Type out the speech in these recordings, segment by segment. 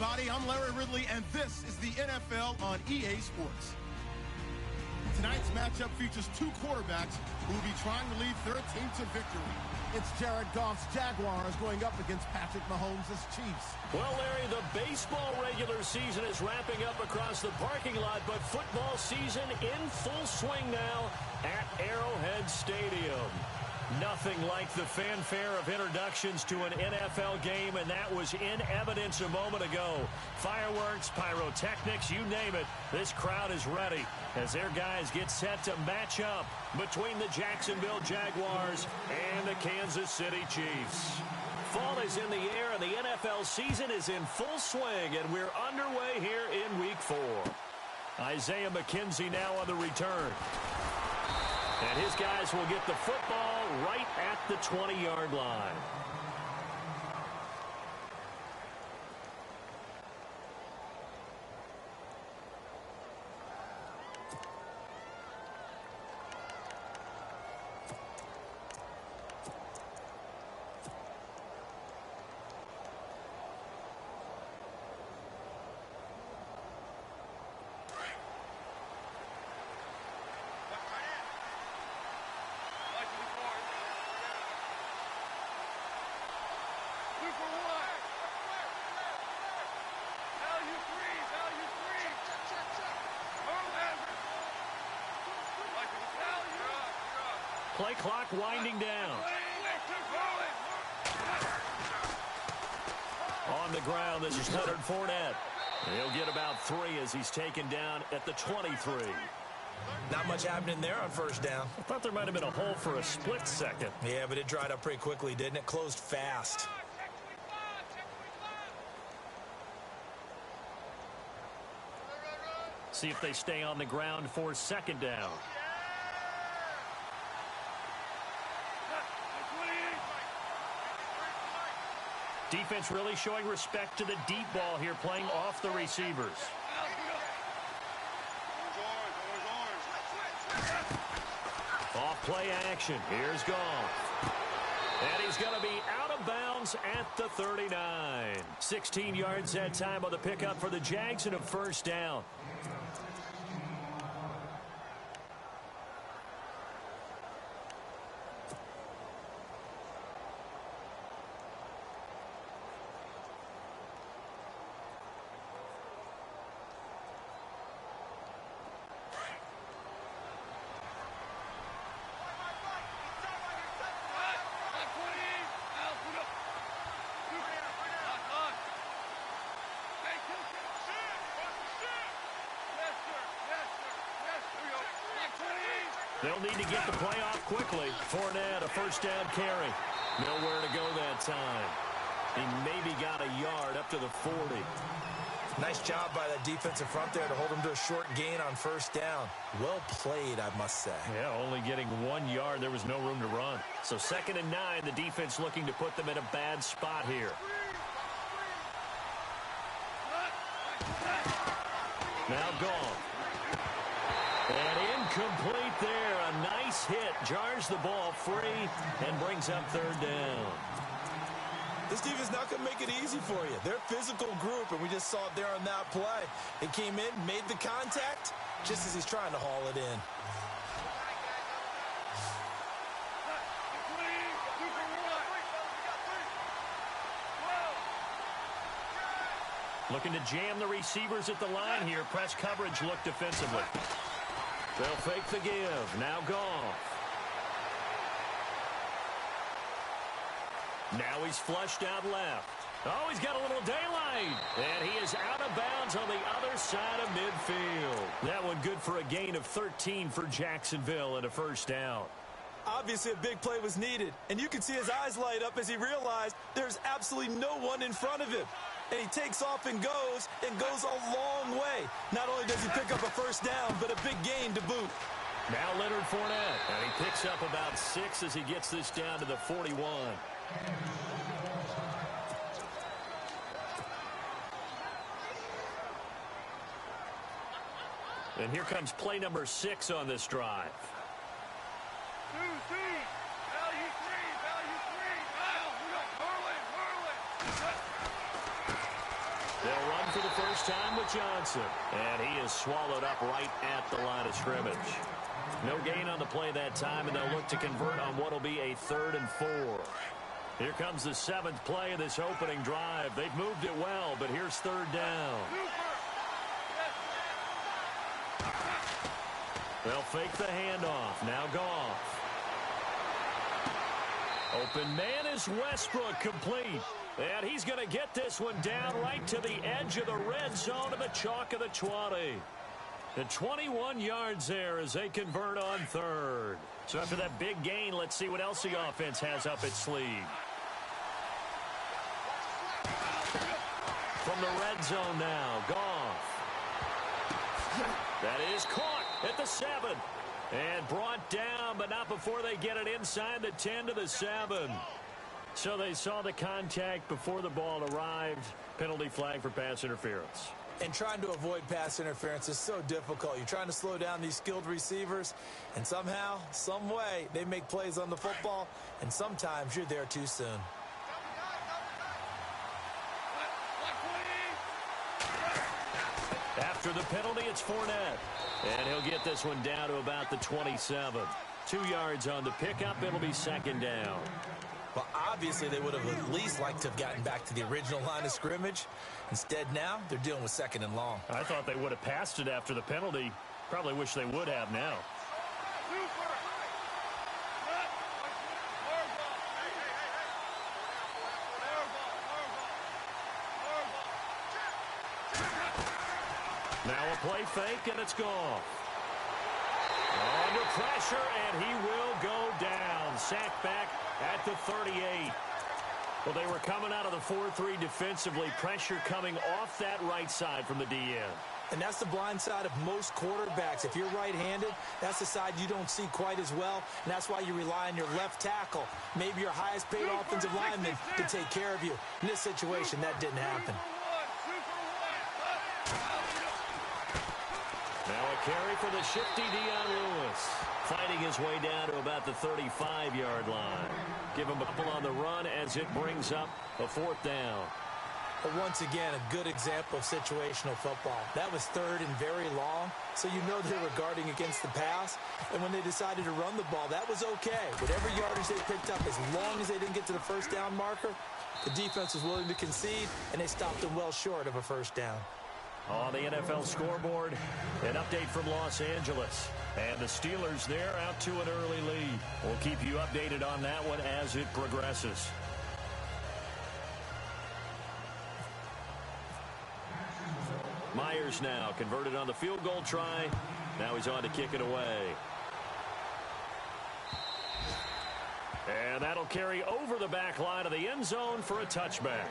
everybody. I'm Larry Ridley, and this is the NFL on EA Sports. Tonight's matchup features two quarterbacks who will be trying to lead their team to victory. It's Jared Goff's Jaguars going up against Patrick Mahomes' Chiefs. Well, Larry, the baseball regular season is wrapping up across the parking lot, but football season in full swing now at Arrowhead Stadium. Nothing like the fanfare of introductions to an NFL game, and that was in evidence a moment ago. Fireworks, pyrotechnics, you name it. This crowd is ready as their guys get set to match up between the Jacksonville Jaguars and the Kansas City Chiefs. Fall is in the air, and the NFL season is in full swing, and we're underway here in Week 4. Isaiah McKenzie now on the return. And his guys will get the football right at the 20-yard line. Play clock winding down. On the ground, this is Leonard Fournette. He'll get about 3 as he's taken down at the 23. Not much happening there on first down. I thought there might have been a hole for a split second. Yeah, but it dried up pretty quickly, didn't it? Closed fast. See if they stay on the ground for second down. Defense really showing respect to the deep ball here, playing off the receivers. Off play action. Here's Goff. And he's going to be out of bounds at the 39. 16 yards that time on the pickup for the Jags and a first down. They'll need to get the play off quickly. Fournette, a first down carry. Nowhere to go that time. He maybe got a yard up to the 40. Nice job by that defensive front there to hold him to a short gain on first down. Well played, I must say. Yeah, only getting 1 yard. There was no room to run. So 2nd and 9, the defense looking to put them in a bad spot here. Now Goff. And incomplete there. A nice hit. Jars the ball free and brings up 3rd down. This team is not going to make it easy for you. They're a physical group, and we just saw it there on that play. It came in, made the contact, just as he's trying to haul it in. Looking to jam the receivers at the line here. Press coverage look defensively. They'll fake the give. Now Goff. Now he's flushed out left. Oh, he's got a little daylight. And he is out of bounds on the other side of midfield. That one good for a gain of 13 for Jacksonville and a first down. Obviously, a big play was needed. And you can see his eyes light up as he realized there's absolutely no one in front of him. And he takes off and goes a long way. Not only does he pick up a first down, but a big gain to boot. Now Leonard Fournette. And he picks up about 6 as he gets this down to the 41. And here comes play number 6 on this drive. They'll run for the first time with Johnson. And he is swallowed up right at the line of scrimmage. No gain on the play that time, and they'll look to convert on what will be a 3rd and 4. Here comes the 7th play of this opening drive. They've moved it well, but here's 3rd down. They'll fake the handoff. Now Goff. Open man is Westbrook, complete. And he's going to get this one down right to the edge of the red zone of the chalk of the 20. The 21 yards there as they convert on 3rd. So after that big gain, let's see what else the offense has up its sleeve. From the red zone now, Goff. That is caught at the 7. And brought down, but not before they get it inside the 10 to the 7. So they saw the contact before the ball arrived. Penalty flag for pass interference. And trying to avoid pass interference is so difficult. You're trying to slow down these skilled receivers, and somehow, some way, they make plays on the football, and sometimes you're there too soon. After the penalty, it's Fournette. And he'll get this one down to about the 27. 2 yards on the pickup. It'll be 2nd down. Well, obviously, they would have at least liked to have gotten back to the original line of scrimmage. Instead, now, they're dealing with 2nd and long. I thought they would have passed it after the penalty. Probably wish they would have now. Now a play fake, and it's gone. Under pressure, and he will go down. Sacked back at the 38. Well, they were coming out of the 4-3 defensively. Pressure coming off that right side from the DN. And that's the blind side of most quarterbacks. If you're right-handed, that's the side you don't see quite as well, and that's why you rely on your left tackle, maybe your highest-paid offensive lineman, to take care of you. In this situation, that didn't happen. Now a carry for the shifty Dion Lewis. Fighting his way down to about the 35-yard line. Give him a couple on the run as it brings up a 4th down. But once again, a good example of situational football. That was 3rd and very long, so you know they were guarding against the pass. And when they decided to run the ball, that was okay. Whatever yardage they picked up, as long as they didn't get to the 1st down marker, the defense was willing to concede, and they stopped them well short of a 1st down. On the NFL scoreboard, an update from Los Angeles. And the Steelers there out to an early lead. We'll keep you updated on that one as it progresses. Myers now converted on the field goal try. Now he's on to kick it away. And that'll carry over the back line of the end zone for a touchback.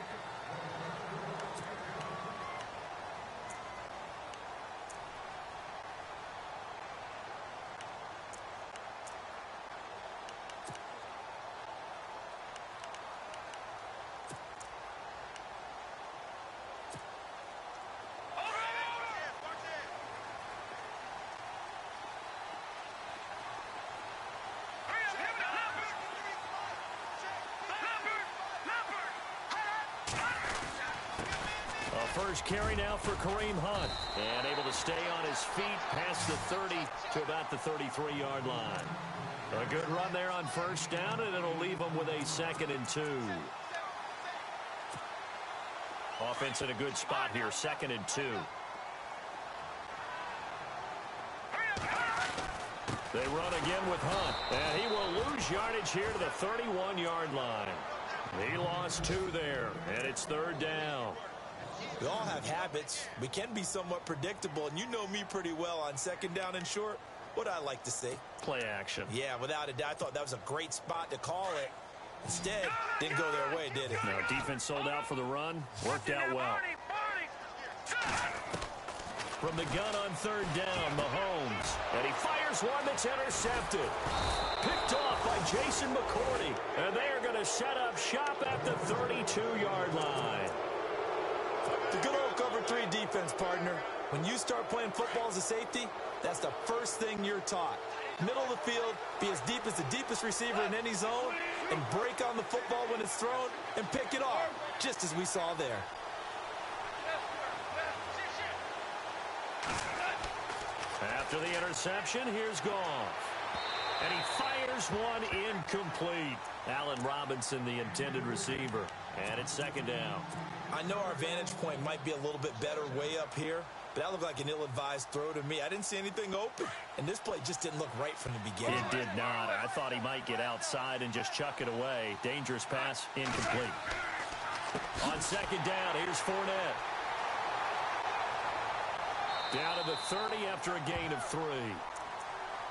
First carry now for Kareem Hunt. And able to stay on his feet past the 30 to about the 33-yard line. A good run there on 1st down, and it'll leave him with a 2nd and 2. Offense in a good spot here, 2nd and 2. They run again with Hunt, and he will lose yardage here to the 31-yard line. He lost 2 there, and it's 3rd down. We all have habits. We can be somewhat predictable, and you know me pretty well on 2nd down and short. What I like to see. Play action. Yeah, without a doubt. I thought that was a great spot to call it. Instead, didn't go their way, did it? No, defense sold out for the run. Worked out well. From the gun on 3rd down, Mahomes. And he fires one that's intercepted. Picked off by Jason McCourty. And they are going to set up shop at the 32-yard line. The good old cover 3 defense, partner. When you start playing football as a safety, that's the first thing you're taught. Middle of the field, be as deep as the deepest receiver in any zone, and break on the football when it's thrown and pick it off, just as we saw there. After the interception, here's Goff. And he fires one incomplete. Allen Robinson, the intended receiver. And it's second down. I know our vantage point might be a little bit better way up here, but that looked like an ill-advised throw to me. I didn't see anything open, and this play just didn't look right from the beginning. It did not. I thought he might get outside and just chuck it away. Dangerous pass, incomplete. On second down, here's Fournette. Down to the 30 after a gain of 3.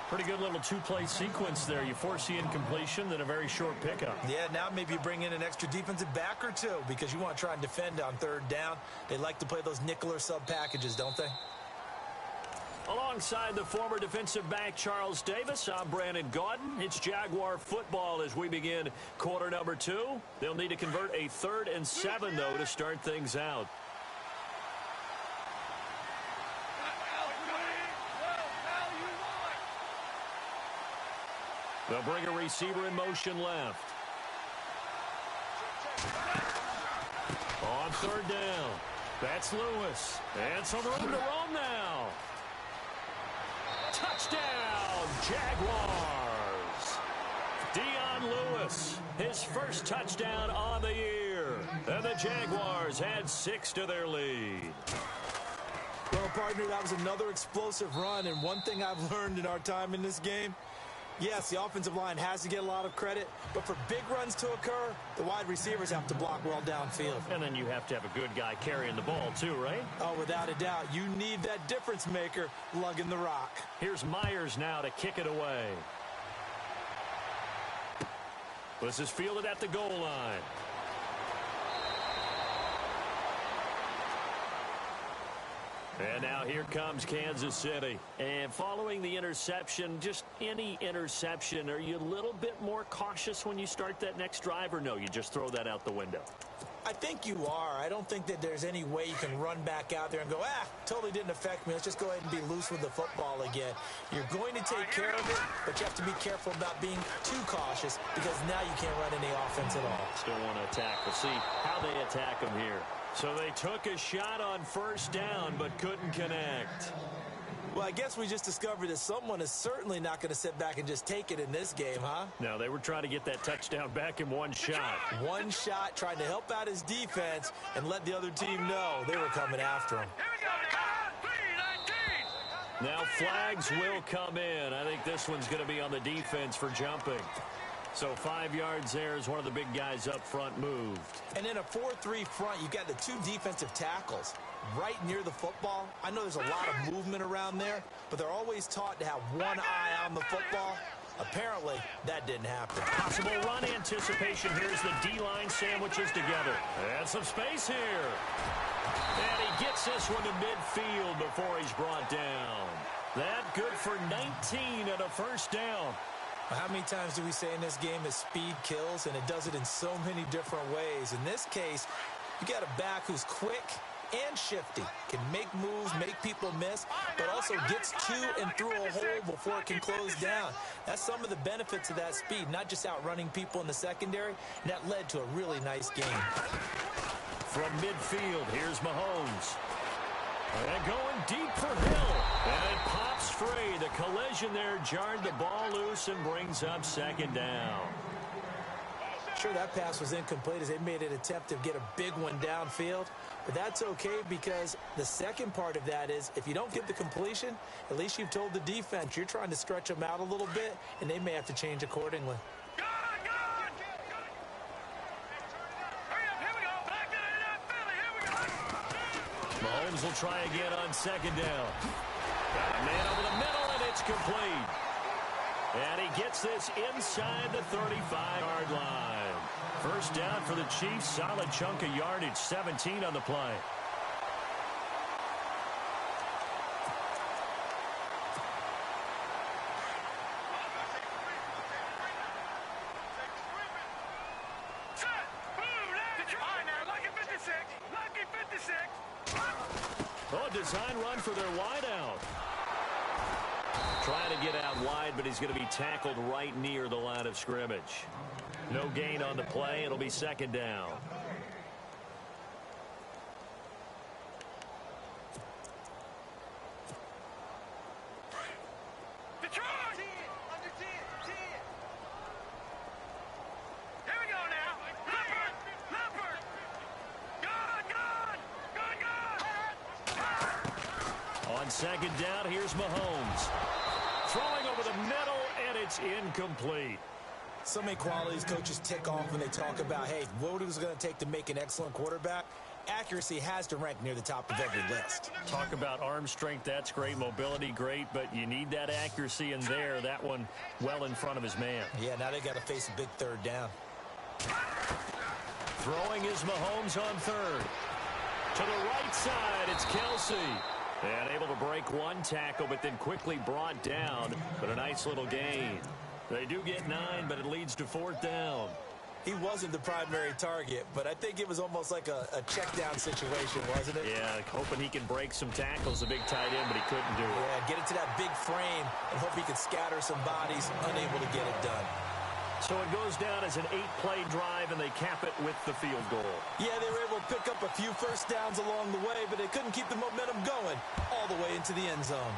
Pretty good little two-play sequence there. You force the incompletion, then a very short pickup. Yeah, now maybe you bring in an extra defensive back or two because you want to try and defend on third down. They like to play those nickel or sub packages, don't they? Alongside the former defensive back Charles Davis, I'm Brandon Gaudin. It's Jaguar football as we begin quarter number 2. They'll need to convert a 3rd and 7, though, to start things out. They'll bring a receiver in motion left. On third down, that's Lewis. And some room to roam now. Touchdown, Jaguars. Dion Lewis, his first touchdown on the year. And the Jaguars add 6 to their lead. Well, partner, that was another explosive run, and one thing I've learned in our time in this game, yes, the offensive line has to get a lot of credit, but for big runs to occur, the wide receivers have to block well downfield. And then you have to have a good guy carrying the ball too, right? Oh, without a doubt. You need that difference maker lugging the rock. Here's Myers now to kick it away. This is fielded at the goal line. And now here comes Kansas City. And following the interception, just any interception, are you a little bit more cautious when you start that next drive, or no, you just throw that out the window? I think you are. I don't think that there's any way you can run back out there and go, totally didn't affect me. Let's just go ahead and be loose with the football again. You're going to take care of it, but you have to be careful about being too cautious because now you can't run any offense at all. Still want to attack. We'll see how they attack them here. So they took a shot on first down but couldn't connect. Well, I guess we just discovered that someone is certainly not going to sit back and just take it in this game, huh? No, they were trying to get that touchdown back in one shot. One shot, trying to help out his defense and let the other team know they were coming after him. Now flags will come in. I think this one's going to be on the defense for jumping. So 5 yards there as one of the big guys up front moved. And in a 4-3 front, you got the 2 defensive tackles right near the football. I know there's a lot of movement around there, but they're always taught to have one eye on the football. Apparently, that didn't happen. Possible run anticipation. Here's the D-line sandwiches together. And some space here. And he gets this one to midfield before he's brought down. That good for 19 and a first down. How many times do we say in this game that speed kills, and it does it in so many different ways? In this case, you got a back who's quick and shifty, can make moves, make people miss, but also gets to and through a hole before it can close down. That's some of the benefits of that speed, not just outrunning people in the secondary, and that led to a really nice game. From midfield, here's Mahomes. And going deep for Hill. And it pops free. The collision there jarred the ball loose and brings up second down. Sure, that pass was incomplete as they made an attempt to get a big one downfield. But that's okay because the second part of that is if you don't get the completion, at least you've told the defense you're trying to stretch them out a little bit, and they may have to change accordingly. Mahomes will try again on second down. Got a man over the middle, and it's complete. And he gets this inside the 35-yard line. First down for the Chiefs. Solid chunk of yardage, 17 on the play. Oh, design run for their wideout. Trying to get out wide, but he's going to be tackled right near the line of scrimmage. No gain on the play. It'll be second down. On second down, here's Mahomes. Throwing over the middle, and it's incomplete. So many qualities coaches tick off when they talk about, hey, what is it going to take to make an excellent quarterback? Accuracy has to rank near the top of every list. Talk about arm strength, that's great. Mobility, great, but you need that accuracy in there. That one well in front of his man. Yeah, now they got to face a big third down. Throwing is Mahomes on third. To the right side, it's Kelsey. And able to break one tackle, but then quickly brought down. But a nice little gain. They do get 9, but it leads to fourth down. He wasn't the primary target, but I think it was almost like a check down situation, wasn't it? Yeah, hoping he can break some tackles, a big tight end, but he couldn't do it. Yeah, get into that big frame and hope he could scatter some bodies, unable to get it done. So it goes down as an 8-play drive, and they cap it with the field goal. Yeah, they were able to pick up a few first downs along the way, but they couldn't keep the momentum going all the way into the end zone.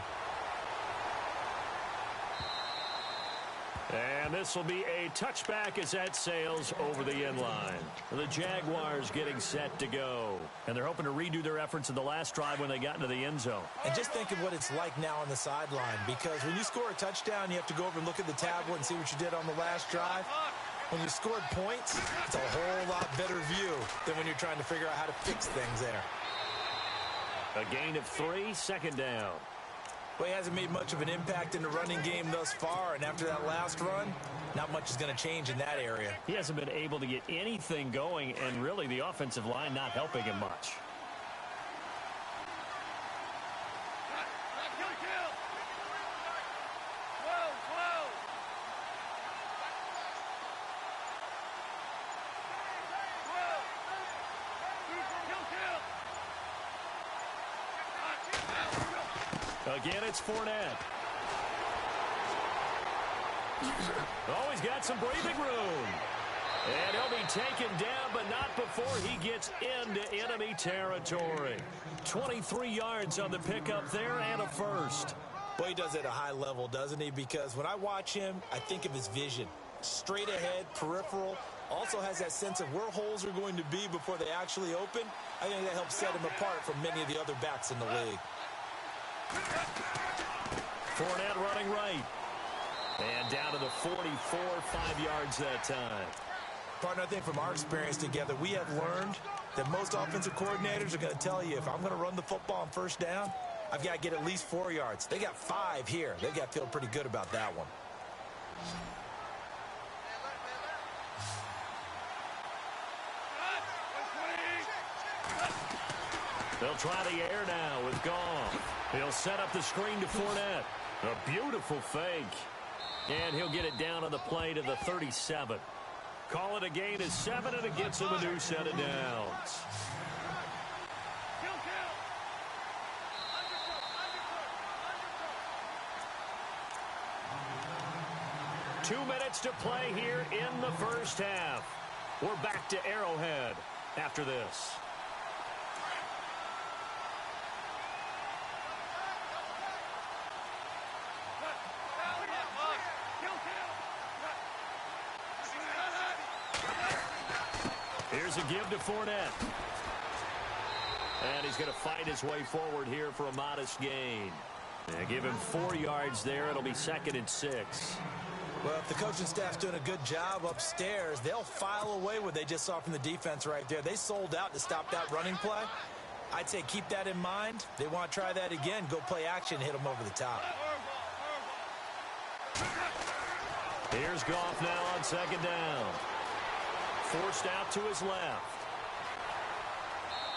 And this will be a touchback as that sails over the end line. The Jaguars getting set to go. And they're hoping to redo their efforts in the last drive when they got into the end zone. And just think of what it's like now on the sideline, because when you score a touchdown, you have to go over and look at the tablet and see what you did on the last drive. When you scored points, it's a whole lot better view than when you're trying to figure out how to fix things there. A gain of 3, second down. Well, he hasn't made much of an impact in the running game thus far, and after that last run, not much is going to change in that area. He hasn't been able to get anything going, and really the offensive line not helping him much. Again, it's Fournette. Oh, he's got some breathing room. And he'll be taken down, but not before he gets into enemy territory. 23 yards on the pickup there and a first. Boy, he does it at a high level, doesn't he? Because when I watch him, I think of his vision. Straight ahead, peripheral. Also has that sense of where holes are going to be before they actually open. I think that helps set him apart from many of the other backs in the league. Fournette running right. And down to the 44, 5 yards that time. Partner, I think from our experience together, we have learned that most offensive coordinators are going to tell you, if I'm going to run the football on first down, I've got to get at least 4 yards. They got 5 here. They've got to feel pretty good about that one. They'll try the air now with Goff. He'll set up the screen to Fournette. A beautiful fake. And he'll get it down on the play to the 37. Call it a gain of 7, and it gets him a new set of downs. Two minutes to play here in the first half. We're back to Arrowhead after this. Here's a give to Fournette. And he's going to fight his way forward here for a modest gain. And give him 4 yards there. It'll be 2nd and 6. Well, if the coaching staff's doing a good job upstairs, they'll file away what they just saw from the defense right there. They sold out to stop that running play. I'd say keep that in mind. They want to try that again. Go play action, hit them over the top. Here's Goff now on 2nd down. Forced out to his left.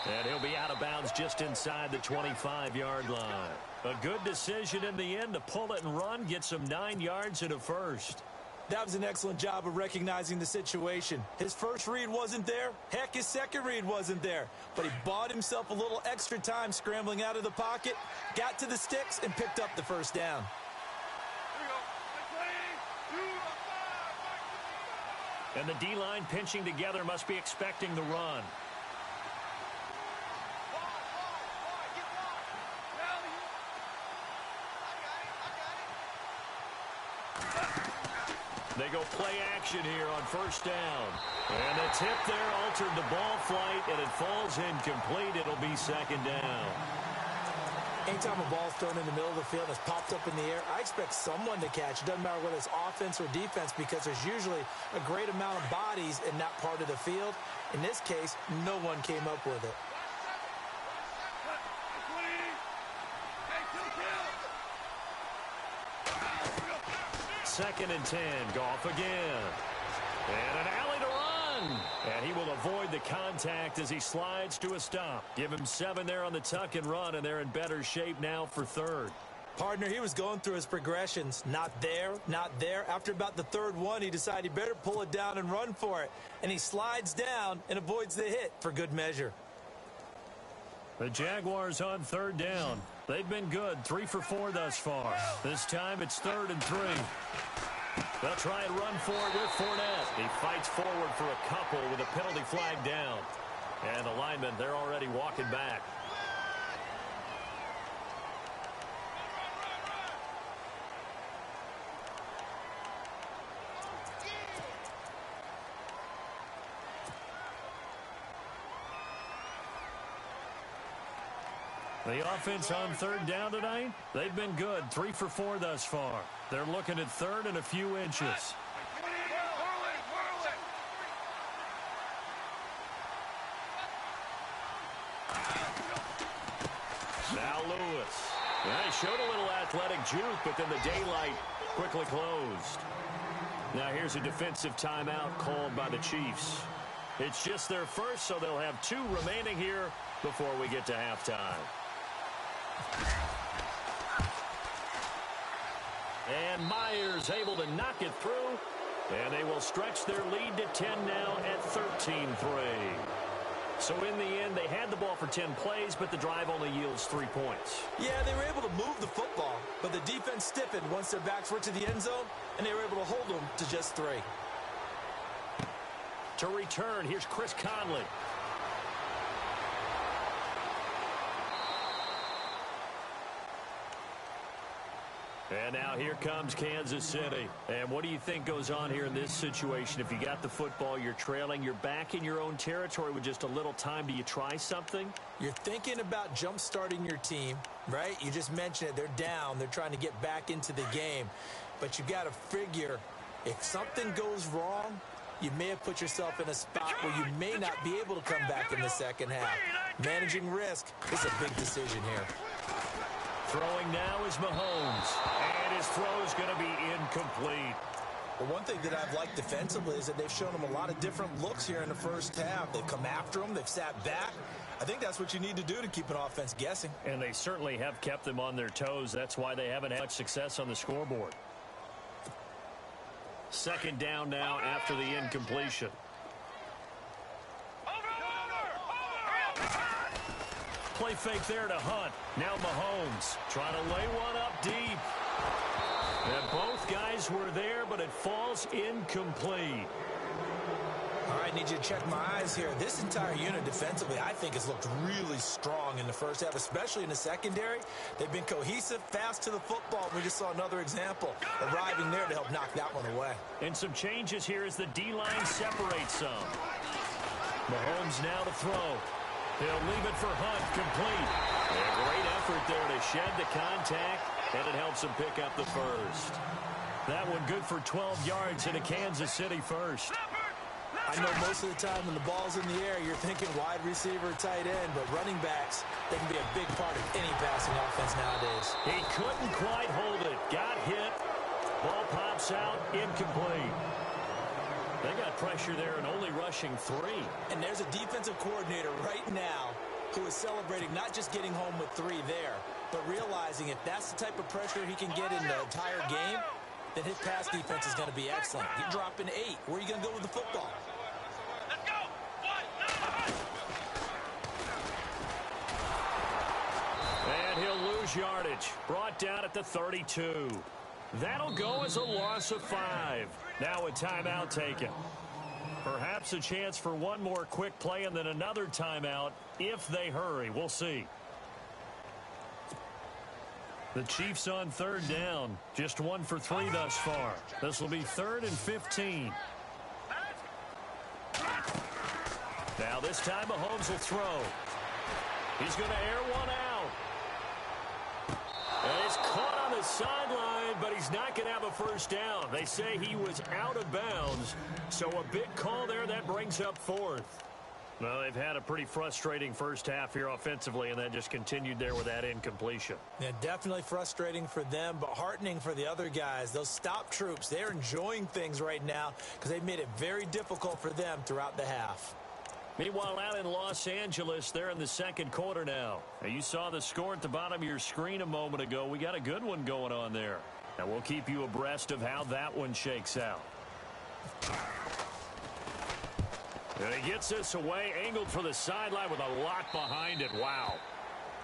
And he'll be out of bounds just inside the 25-yard line. A good decision in the end to pull it and run, get some 9 yards and a first. That was an excellent job of recognizing the situation. His first read wasn't there. Heck, his second read wasn't there. But he bought himself a little extra time scrambling out of the pocket, got to the sticks, and picked up the first down. And the D-line pinching together must be expecting the run. They go play action here on first down. And the tip there altered the ball flight, and it falls incomplete. It'll be 2nd down. Anytime a ball's thrown in the middle of the field and it's popped up in the air, I expect someone to catch. It doesn't matter whether it's offense or defense because there's usually a great amount of bodies in that part of the field. In this case, no one came up with it. Second and 10, Goff again. And an alley to run. And he will avoid the contact as he slides to a stop. Give him 7 there on the tuck and run, and they're in better shape now for third. Partner, he was going through his progressions. Not there, not there. After about the third one, he decided he better pull it down and run for it. And he slides down and avoids the hit for good measure. The Jaguars on third down. They've been good, 3 for 4 thus far. This time it's 3rd and 3. They'll try and run for it with Fournette. He fights forward for a couple with a penalty flag down. And the linemen, they're already walking back. The offense on third down tonight, they've been good, 3 for 4 thus far. They're looking at third and a few inches. Now Lewis. They showed a little athletic juke, but then the daylight quickly closed. Now here's a defensive timeout called by the Chiefs. It's just their first, so they'll have 2 remaining here before we get to halftime. And Myers able to knock it through. And they will stretch their lead to 10 now at 13-3. So in the end, they had the ball for 10 plays, but the drive only yields 3 points. Yeah, they were able to move the football, but the defense stiffened once their backs were to the end zone, and they were able to hold them to just 3. To return, here's Chris Conley. And now here comes Kansas City. And what do you think goes on here in this situation? If you got the football, you're trailing, you're back in your own territory with just a little time. Do you try something? You're thinking about jump-starting your team, right? You just mentioned it. They're down. They're trying to get back into the game. But you got to figure if something goes wrong, you may have put yourself in a spot where you may not be able to come back in the second half. Managing risk is a big decision here. Throwing now is Mahomes, and his throw is going to be incomplete. Well, one thing that I've liked defensively is that they've shown him a lot of different looks here in the first half. They've come after him. They've sat back. I think that's what you need to do to keep an offense guessing. And they certainly have kept them on their toes. That's why they haven't had much success on the scoreboard. Second down now after the incompletion. Play fake there to Hunt. Now Mahomes trying to lay one up deep. And both guys were there, but it falls incomplete. All right, need you to check my eyes here. This entire unit defensively, I think, has looked really strong in the first half, especially in the secondary. They've been cohesive, fast to the football. We just saw another example arriving there to help knock that one away. And some changes here as the D-line separates some. Mahomes now to throw. He'll leave it for Hunt, complete. A great effort there to shed the contact, and it helps him pick up the first. That one good for 12 yards in a Kansas City first. I know most of the time when the ball's in the air, you're thinking wide receiver, tight end, but running backs, they can be a big part of any passing offense nowadays. He couldn't quite hold it. Got hit. Ball pops out, incomplete. They got pressure there and only rushing 3. And there's a defensive coordinator right now who is celebrating not just getting home with 3 there, but realizing if that's the type of pressure he can get in the entire game, then his pass defense is going to be excellent. You're dropping 8. Where are you going to go with the football? Let's go. And he'll lose yardage. Brought down at the 32. That'll go as a loss of 5. Now a timeout taken. Perhaps a chance for one more quick play and then another timeout if they hurry. We'll see. The Chiefs on third down. Just 1 for 3 thus far. This will be 3rd and 15. Now this time Mahomes will throw. He's going to air one out. And it's caught on the sideline, but he's not going to have a first down. They say he was out of bounds, so a big call there. That brings up fourth. Well, they've had a pretty frustrating first half here offensively, and that just continued there with that incompletion. Yeah, definitely frustrating for them, but heartening for the other guys. Those stop troops, they're enjoying things right now because they've made it very difficult for them throughout the half. Meanwhile, out in Los Angeles, they're in the second quarter now. Now, you saw the score at the bottom of your screen a moment ago. We got a good one going on there. And we'll keep you abreast of how that one shakes out. And he gets this away, angled for the sideline with a lot behind it. Wow.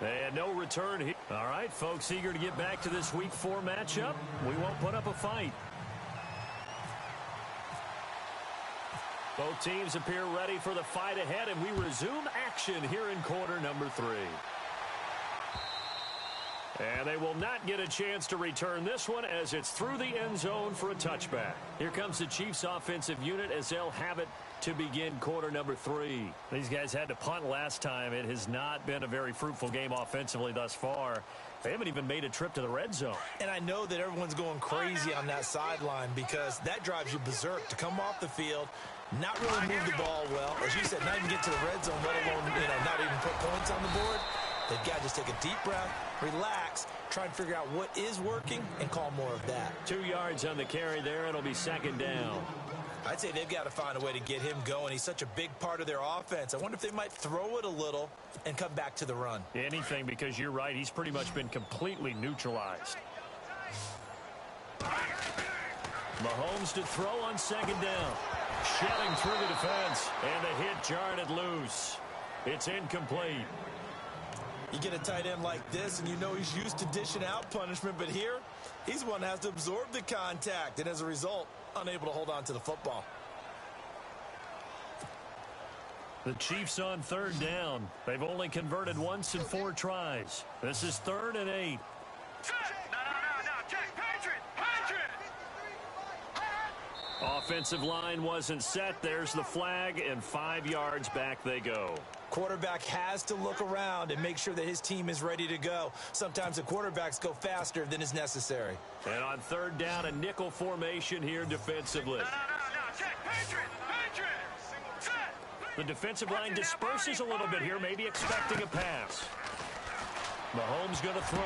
And no return here. All right, folks, eager to get back to this Week 4 matchup. We won't put up a fight. Both teams appear ready for the fight ahead, and we resume action here in quarter number 3. And they will not get a chance to return this one as it's through the end zone for a touchback. Here comes the Chiefs offensive unit as they'll have it to begin quarter number 3. These guys had to punt last time. It has not been a very fruitful game offensively thus far. They haven't even made a trip to the red zone. And I know that everyone's going crazy on that sideline because that drives you berserk to come off the field, not really move the ball well. As you said, not even get to the red zone, let alone, not even put points on the board. They've got to just take a deep breath, relax, try and figure out what is working, and call more of that. 2 yards on the carry there. It'll be second down. I'd say they've got to find a way to get him going. He's such a big part of their offense. I wonder if they might throw it a little and come back to the run. Anything, because you're right. He's pretty much been completely neutralized. Mahomes to throw on second down. Shedding through the defense. And the hit jarred it loose. It's incomplete. You get a tight end like this, and you know he's used to dishing out punishment, but here, he's the one that has to absorb the contact, and as a result, unable to hold on to the football. The Chiefs on third down. They've only converted once in 4 tries. This is 3rd and 8. Offensive line wasn't set. There's the flag, and 5 yards back they go. Quarterback has to look around and make sure that his team is ready to go. Sometimes the quarterbacks go faster than is necessary. And on third down, a nickel formation here defensively. The defensive line disperses a little bit here, maybe expecting a pass. Mahomes going to throw.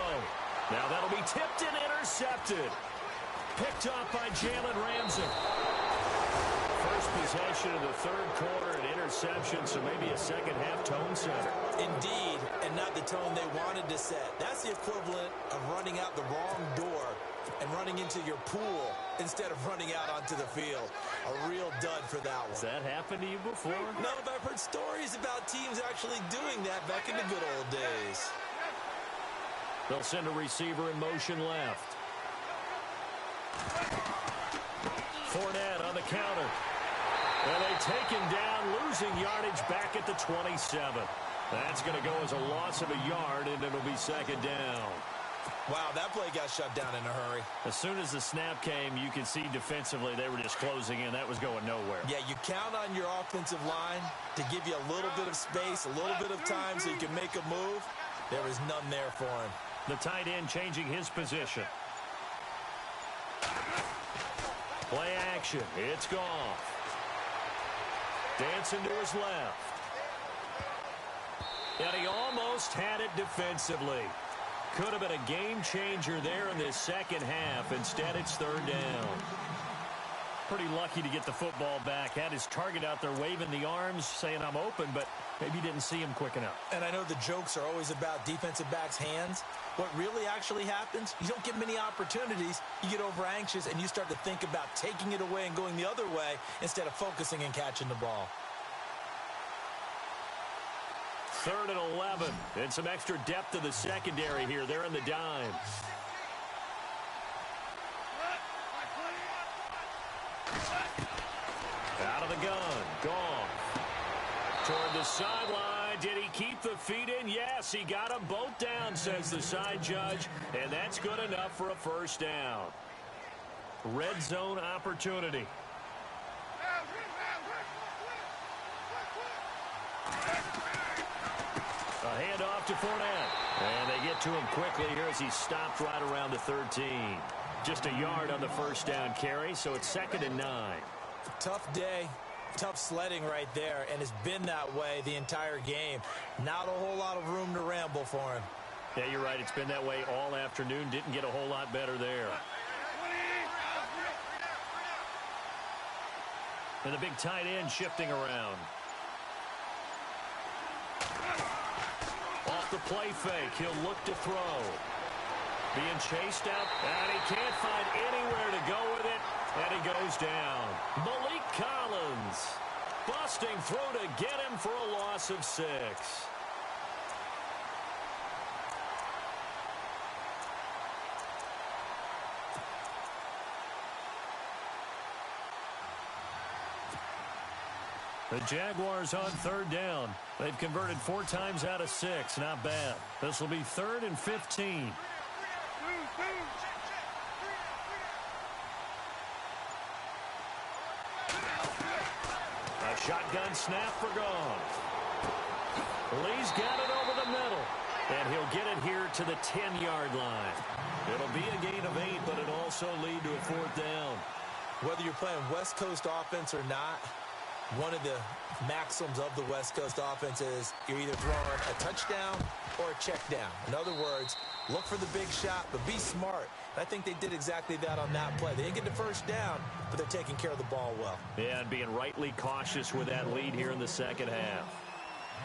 Now that'll be tipped and intercepted. Picked off by Jalen Ramsey. First possession of the third quarter, an interception, so maybe a second half tone setter. Indeed, and not the tone they wanted to set. That's the equivalent of running out the wrong door and running into your pool instead of running out onto the field. A real dud for that one. Has that happened to you before? No, but I've heard stories about teams actually doing that back in the good old days. They'll send a receiver in motion left. Fournette on the counter. And they take him down, losing yardage back at the 27. That's going to go as a loss of a yard, and it'll be second down. Wow, that play got shut down in a hurry. As soon as the snap came, you could see defensively they were just closing in. That was going nowhere. Yeah, you count on your offensive line to give you a little bit of space, a little bit of time so you can make a move. There was none there for him. The tight end changing his position. Play action. It's Goff. Dancing to his left. And he almost had it defensively. Could have been a game changer there in this second half. Instead, it's third down. Pretty lucky to get the football back. Had his target out there waving the arms, saying I'm open, but maybe didn't see him quick enough. And I know the jokes are always about defensive backs' hands. What really actually happens, you don't get many opportunities. You get over anxious, and you start to think about taking it away and going the other way instead of focusing and catching the ball. 3rd and 11. And some extra depth to the secondary here. They're in the dime. Out of the gun. Goff. Toward the sideline. Did he keep the feet in? Yes, he got them both down, says the side judge. And that's good enough for a first down. Red zone opportunity. A handoff to Fournette. And they get to him quickly here as he stopped right around the 13. Just a yard on the first down carry, so it's 2nd and 9. Tough day, tough sledding right there, and it's been that way the entire game. Not a whole lot of room to ramble for him. Yeah, you're right. It's been that way all afternoon. Didn't get a whole lot better there. And the big tight end shifting around. Off the play fake, he'll look to throw. Being chased out, and he can't find anywhere to go with it, and he goes down. Malik Collins, busting through to get him for a loss of 6. The Jaguars on 3rd down. They've converted 4 times out of 6. Not bad. This will be 3rd and 15. A shotgun snap for gone. Lee's got it over the middle. And he'll get it here to the 10-yard line. It'll be a gain of 8, but it'll also lead to a 4th down. Whether you're playing West Coast offense or not, one of the maxims of the West Coast offense is you're either throwing a touchdown or a check down. In other words, look for the big shot, but be smart. And I think they did exactly that on that play. They didn't get the first down, but they're taking care of the ball well. Yeah, and being rightly cautious with that lead here in the second half.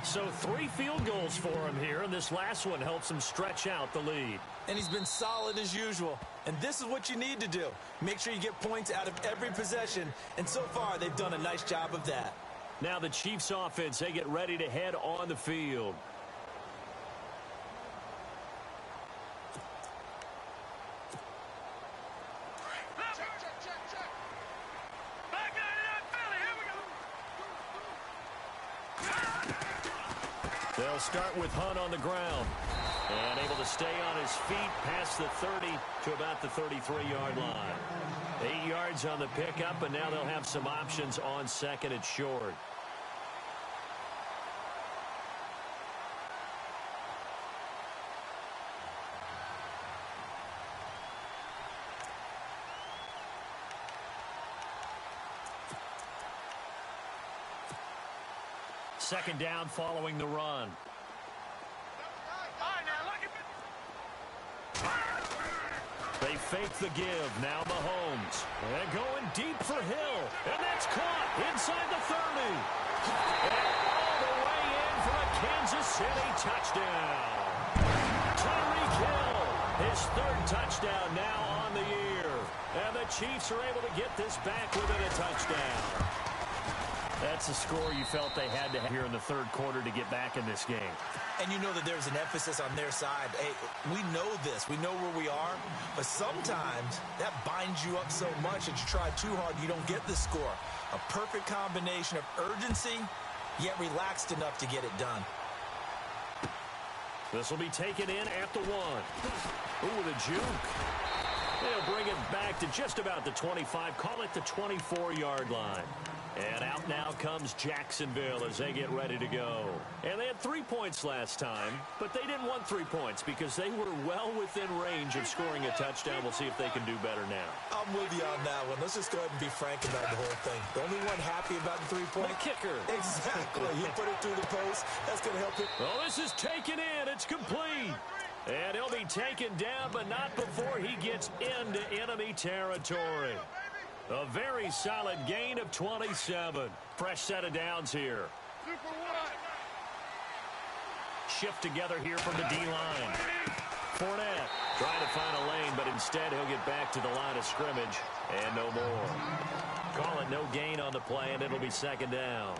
So 3 field goals for him here, and this last one helps him stretch out the lead. And he's been solid as usual. And this is what you need to do. Make sure you get points out of every possession. And so far, they've done a nice job of that. Now the Chiefs offense, they get ready to head on the field. They'll start with Hunt on the ground. And able to stay on his feet past the 30 to about the 33-yard line. 8 yards on the pickup, and now they'll have some options on 2nd and short. Second down following the run. They fake the give. Now Mahomes. And going deep for Hill. And that's caught inside the 30. And all the way in for a Kansas City touchdown. Tyreek Hill, his 3rd touchdown now on the year. And the Chiefs are able to get this back within a touchdown. That's a score you felt they had to have here in the 3rd quarter to get back in this game. And you know that there's an emphasis on their side. Hey, we know this. We know where we are. But sometimes that binds you up so much that you try too hard, you don't get the score. A perfect combination of urgency, yet relaxed enough to get it done. This will be taken in at the 1. Ooh, the juke. They'll bring it back to just about the 25. Call it the 24-yard line. And out now comes Jacksonville as they get ready to go. And they had 3 points last time, but they didn't want 3 points because they were well within range of scoring a touchdown. We'll see if they can do better now. I'm with you on that one. Let's just go ahead and be frank about the whole thing. The only one happy about the 3-point? The kicker. Exactly. You put it through the post. That's going to help it. Well, this is taken in. It's complete. And he'll be taken down, but not before he gets into enemy territory. A very solid gain of 27. Fresh set of downs here. Shift together here from the D-line. Fournette trying to find a lane, but instead he'll get back to the line of scrimmage. And no more. Call it no gain on the play, and it'll be 2nd down.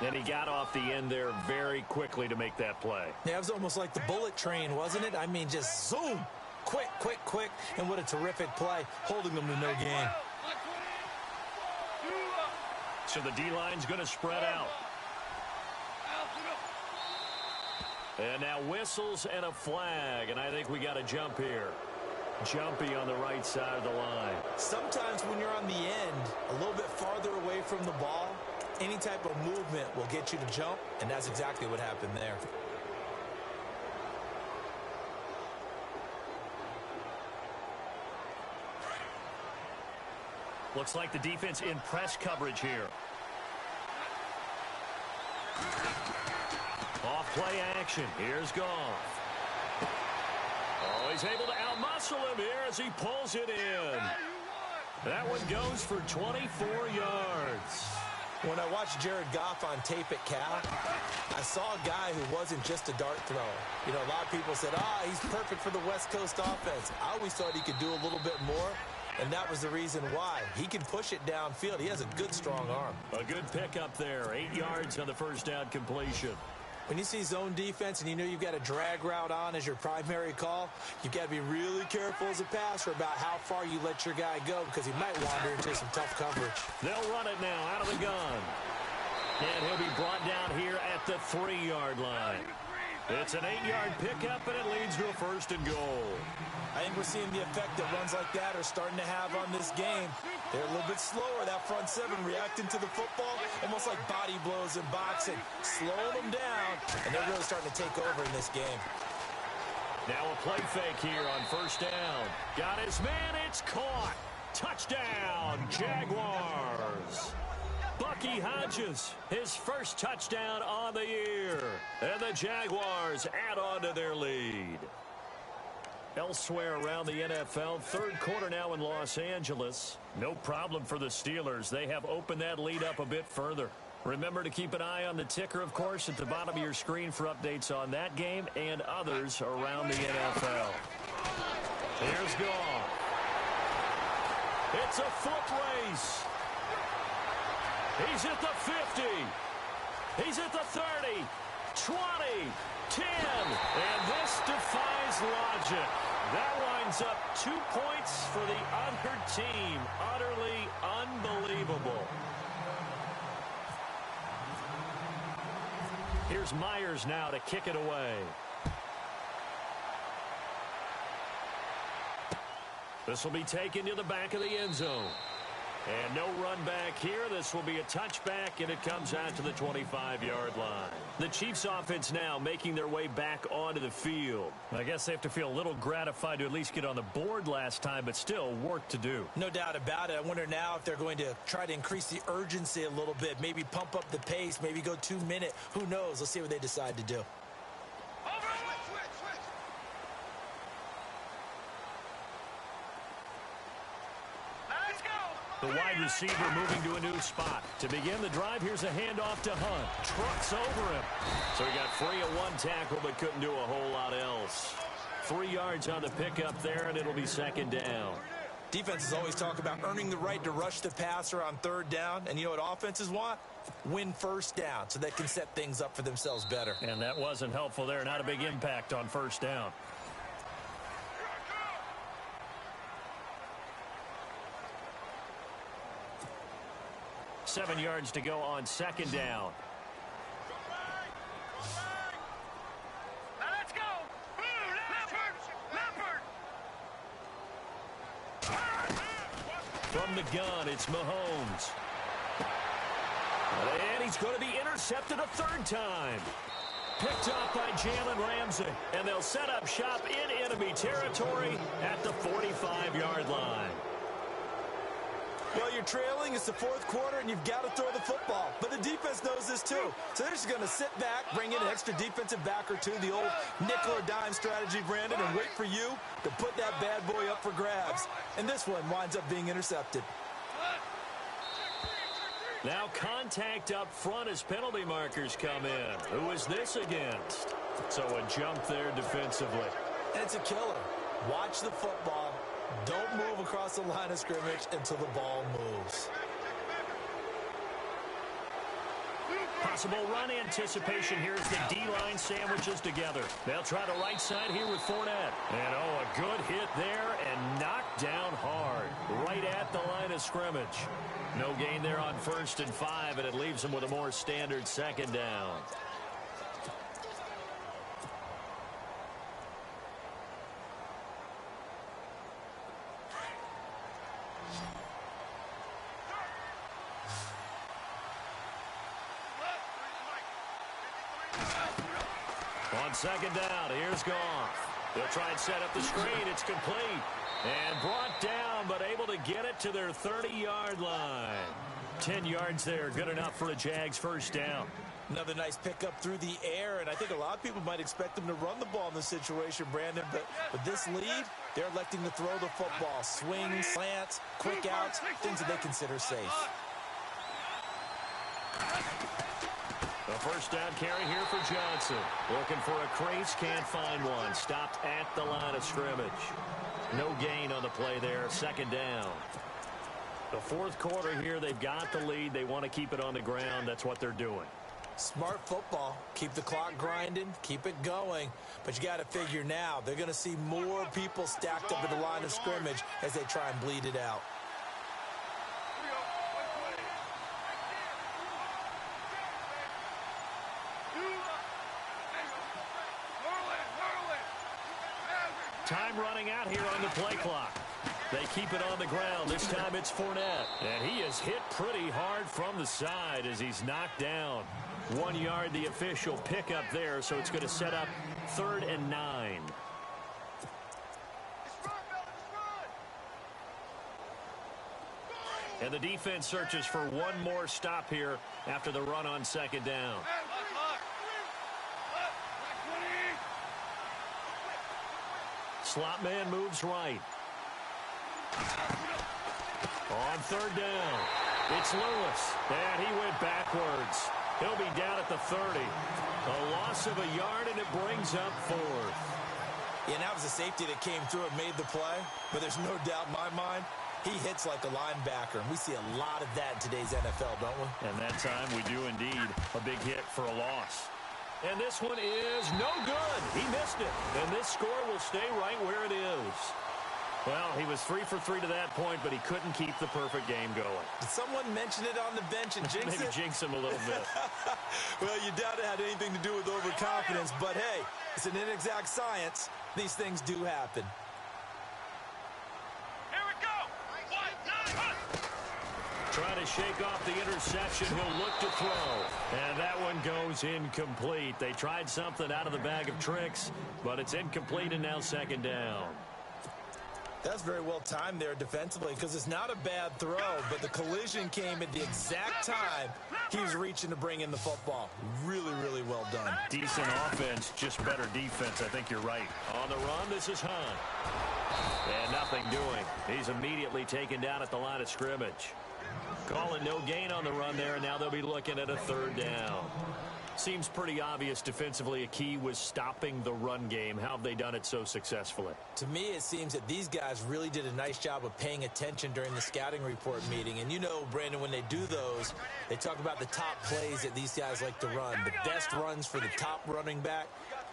And he got off the end there very quickly to make that play. Yeah, it was almost like the bullet train, wasn't it? I mean, just zoom. Quick, quick, quick. And what a terrific play, holding them to no gain. So the D-line's going to spread out. And now whistles and a flag, and I think we got a jump here. Jumpy on the right side of the line. Sometimes when you're on the end, a little bit farther away from the ball, any type of movement will get you to jump, and that's exactly what happened there. Looks like the defense in press coverage here. Off play action. Here's Goff. Oh, he's able to outmuscle him here as he pulls it in. That one goes for 24 yards. When I watched Jared Goff on tape at Cal, I saw a guy who wasn't just a dart thrower. You know, a lot of people said, he's perfect for the West Coast offense. I always thought he could do a little bit more, and that was the reason why. He can push it downfield. He has a good, strong arm. A good pickup there. 8 yards on the first down completion. When you see zone defense and you know you've got a drag route on as your primary call, you've got to be really careful as a passer about how far you let your guy go because he might wander into some tough coverage. They'll run it now out of the gun. And he'll be brought down here at the 3-yard line. It's an 8-yard pickup, and it leads to a 1st and goal. I think we're seeing the effect that runs like that are starting to have on this game. They're a little bit slower, that front seven, reacting to the football, almost like body blows in boxing, slowing them down, and they're really starting to take over in this game. Now a play fake here on 1st down. Got his man, it's caught. Touchdown, Jaguars. Bucky Hodges, his first touchdown on the year. And the Jaguars add on to their lead. Elsewhere around the NFL, 3rd quarter now in Los Angeles. No problem for the Steelers. They have opened that lead up a bit further. Remember to keep an eye on the ticker, of course, at the bottom of your screen for updates on that game and others around the NFL. Here's Goff. It's a foot race. He's at the 50. He's at the 30, 20, 10. And this defies logic. That winds up 2 points for the other team. Utterly unbelievable. Here's Myers now to kick it away. This will be taken to the back of the end zone. And no run back here. This will be a touchback, and it comes out to the 25-yard line. The Chiefs offense now making their way back onto the field. I guess they have to feel a little gratified to at least get on the board last time, but still work to do. No doubt about it. I wonder now if they're going to try to increase the urgency a little bit, maybe pump up the pace, maybe go 2 minute. Who knows? Let's see what they decide to do. The wide receiver moving to a new spot. To begin the drive, here's a handoff to Hunt. Trucks over him. So he got free of one tackle, but couldn't do a whole lot else. 3 yards on the pickup there, and it'll be 2nd down. Defenses always talk about earning the right to rush the passer on 3rd down. And you know what offenses want? Win 1st down so they can set things up for themselves better. And that wasn't helpful there. Not a big impact on 1st down. Seven yards to go on 2nd down. Now let's go. From the gun, it's Mahomes. And he's going to be intercepted a 3rd time. Picked off by Jalen Ramsey. And they'll set up shop in enemy territory at the 45-yard line. Well, you're trailing. It's the 4th quarter, and you've got to throw the football. But the defense knows this, too. So they're just going to sit back, bring in an extra defensive back or two, the old nickel or dime strategy, Brandon, and wait for you to put that bad boy up for grabs. And this one winds up being intercepted. Now contact up front as penalty markers come in. Who is this against? So a jump there defensively. And it's a killer. Watch the football. Don't move across the line of scrimmage until the ball moves. Possible run anticipation here as the D-line sandwiches together. They'll try the right side here with Fournette. And, a good hit there and knocked down hard. Right at the line of scrimmage. No gain there on 1st and 5, and it leaves them with a more standard 2nd down. On 2nd down, here's Goff. They'll try and set up the screen. It's complete. And brought down, but able to get it to their 30-yard line. 10 yards there, good enough for a Jags first down. Another nice pickup through the air, and I think a lot of people might expect them to run the ball in this situation, Brandon, but with this lead, they're electing to throw the football. Swings, slants, quick outs, things that they consider safe. A first down carry here for Johnson. Looking for a crease, can't find one. Stopped at the line of scrimmage. No gain on the play there, second down. The fourth quarter here, they've got the lead. They want to keep it on the ground. That's what they're doing. Smart football. Keep the clock grinding. Keep it going. But you got to figure now, they're going to see more people stacked up at the line of scrimmage as they try and bleed it out. Time running out here on the play clock. They keep it on the ground. This time it's Fournette. And he is hit pretty hard from the side as he's knocked down. 1 yard, the official pickup there, so it's going to set up 3rd and 9. And the defense searches for one more stop here after the run on second down. Slot man moves right. On 3rd down, it's Lewis, and he went backwards. He'll be down at the 30. A loss of a yard, and it brings up 4th. Yeah, that was a safety that came through and made the play, but there's no doubt in my mind, he hits like a linebacker, and we see a lot of that in today's NFL, don't we? And that time we do indeed. A big hit for a loss. And this one is no good. He missed it. And this score will stay right where it is. Well, he was 3 for 3 to that point, but he couldn't keep the perfect game going. Did someone mention it on the bench and jinx it? Maybe jinx him a little bit. Well, you doubt it had anything to do with overconfidence, but hey, it's an inexact science. These things do happen. Here we go. Trying to shake off the interception. He'll look to throw. And that one goes incomplete. They tried something out of the bag of tricks, but it's incomplete and now second down. That's very well timed there defensively because it's not a bad throw, but the collision came at the exact time he was reaching to bring in the football. Really, really well done. Decent offense, just better defense. I think you're right. On the run, this is Hunt. And nothing doing. He's immediately taken down at the line of scrimmage. Calling no gain on the run there, and now they'll be looking at a 3rd down. Seems pretty obvious defensively a key was stopping the run game. How have they done it so successfully? To me, it seems that these guys really did a nice job of paying attention during the scouting report meeting. And you know, Brandon, when they do those, they talk about the top plays that these guys like to run. The best runs for the top running back,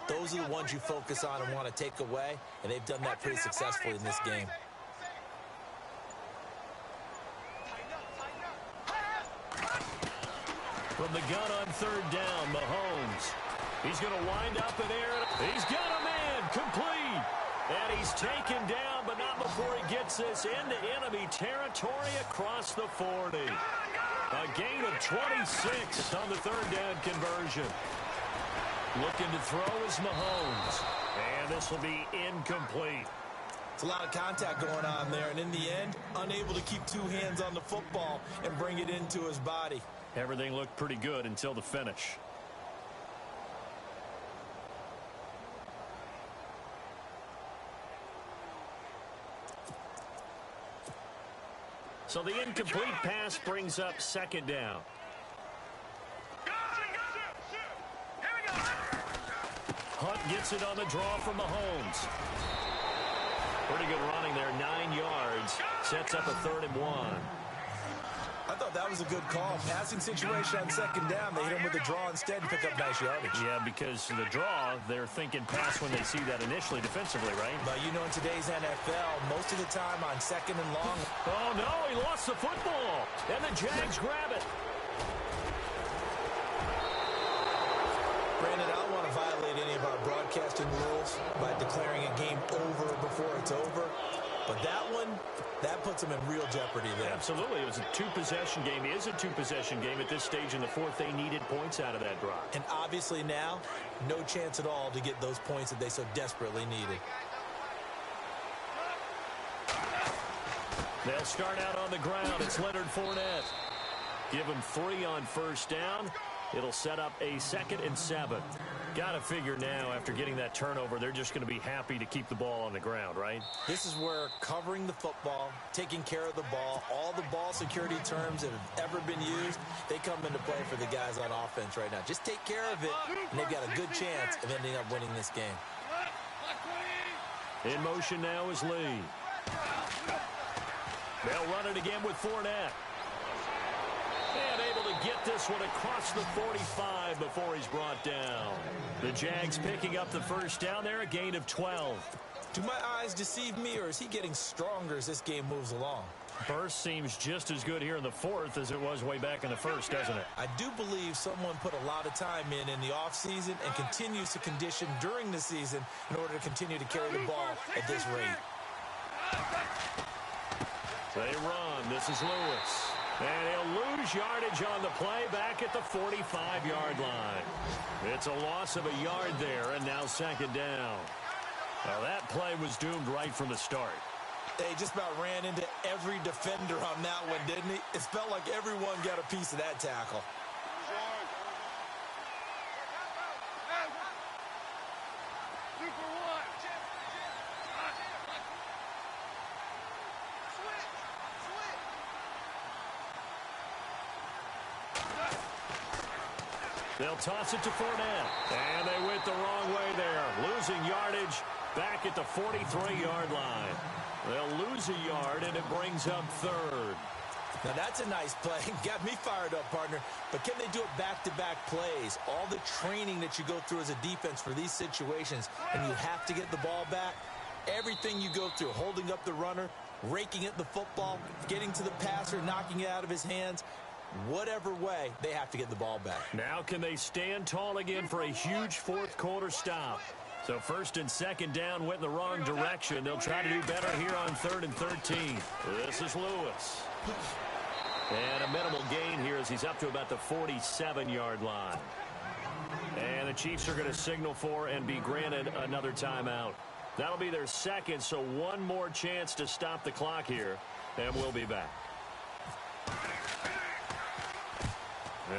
those are the ones you focus on and want to take away. And they've done that pretty successfully in this game. From the gun on 3rd down, Mahomes. He's going to wind up in air. He's got a man complete. And he's taken down, but not before he gets this into enemy territory across the 40. A gain of 26 on the 3rd down conversion. Looking to throw is Mahomes. And this will be incomplete. It's a lot of contact going on there, and in the end, unable to keep 2 hands on the football and bring it into his body. Everything looked pretty good until the finish. So the incomplete pass brings up 2nd down. Hunt gets it on the draw from Mahomes. Pretty good running there, 9 yards. Sets up a 3rd and 1. I thought that was a good call. Passing situation on 2nd down. They hit him with the draw instead and pick up nice yardage. Yeah, because the draw, they're thinking pass when they see that initially defensively, right? But you know, in today's NFL, most of the time on 2nd and long. Oh, no, he lost the football. And the Jags grab it. Brandon, I don't want to violate any of our broadcasting rules by declaring a game over before it's over. But that one, that puts them in real jeopardy there. Absolutely. It was a 2-possession game. It is a 2-possession game at this stage in the 4th. They needed points out of that drop. And obviously now, no chance at all to get those points that they so desperately needed. They'll start out on the ground. It's Leonard Fournette. Give him 3 on first down. It'll set up a 2nd and 7. Got to figure now, after getting that turnover, they're just going to be happy to keep the ball on the ground, right? This is where covering the football, taking care of the ball, all the ball security terms that have ever been used, they come into play for the guys on offense right now. Just take care of it, and they've got a good chance of ending up winning this game. In motion now is Lee. They'll run it again with Fournette. And able to get this one across the 45 before he's brought down. The Jags picking up the first down there, a gain of 12. Do my eyes deceive me, or is he getting stronger as this game moves along? Burst seems just as good here in the 4th as it was way back in the 1st, doesn't it? I do believe someone put a lot of time in the offseason and continues to condition during the season in order to continue to carry the ball at this rate. They run. This is Lewis. And he'll lose yardage on the play back at the 45-yard line. It's a loss of a yard there, and now 2nd down. Well, that play was doomed right from the start. They just about ran into every defender on that one, didn't he? It felt like everyone got a piece of that tackle. They'll toss it to Fournette. And they went the wrong way there. Losing yardage back at the 43-yard line. They'll lose a yard, and it brings up 3rd. Now, that's a nice play. Got me fired up, partner. But can they do it back-to-back plays? All the training that you go through as a defense for these situations, and you have to get the ball back. Everything you go through, holding up the runner, raking at the football, getting to the passer, knocking it out of his hands. Whatever way, they have to get the ball back. Now can they stand tall again for a huge 4th quarter stop? So 1st and 2nd down went in the wrong direction. They'll try to do better here on 3rd and 13. This is Lewis. And a minimal gain here as he's up to about the 47-yard line. And the Chiefs are going to signal for and be granted another timeout. That'll be their 2nd, so one more chance to stop the clock here, and we'll be back.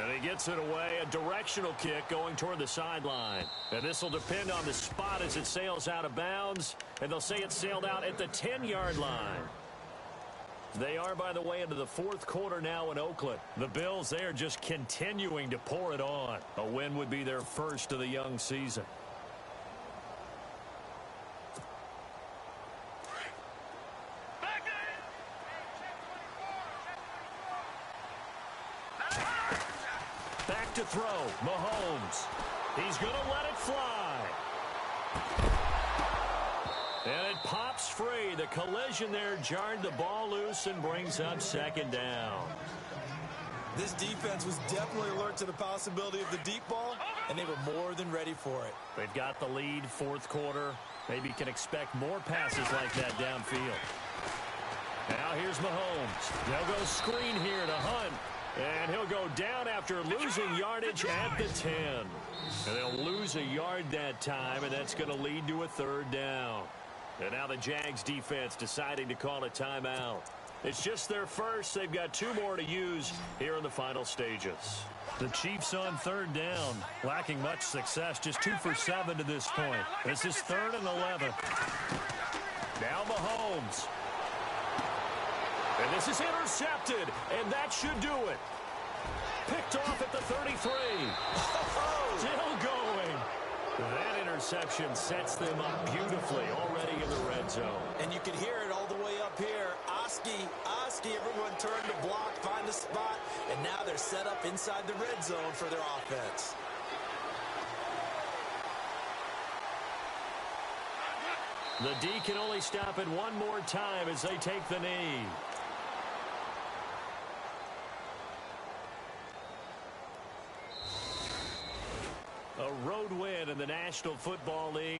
And he gets it away, a directional kick going toward the sideline. And this will depend on the spot as it sails out of bounds. And they'll say it sailed out at the 10-yard line. They are, by the way, into the 4th quarter now in Oakland. The Bills, they are just continuing to pour it on. A win would be their first of the young season. Back to throw, Mahomes. He's going to let it fly. And it pops free. The collision there jarred the ball loose and brings up 2nd down. This defense was definitely alert to the possibility of the deep ball, and they were more than ready for it. They've got the lead, 4th quarter. Maybe can expect more passes like that downfield. Now here's Mahomes. They'll go screen here to Hunt. And he'll go down after losing yardage at the 10. And they'll lose a yard that time, and that's going to lead to a 3rd down. And now the Jags defense deciding to call a timeout. It's just their first. They've got 2 more to use here in the final stages. The Chiefs on 3rd down, lacking much success, just 2 for 7 to this point. This is 3rd and 11. Now Mahomes. And this is intercepted, and that should do it. Picked off at the 33. Still going. That interception sets them up beautifully already in the red zone. And you can hear it all the way up here. Oski, everyone turned to block, find a spot, and now they're set up inside the red zone for their offense. The D can only stop it one more time as they take the knee. A road win in the National Football League.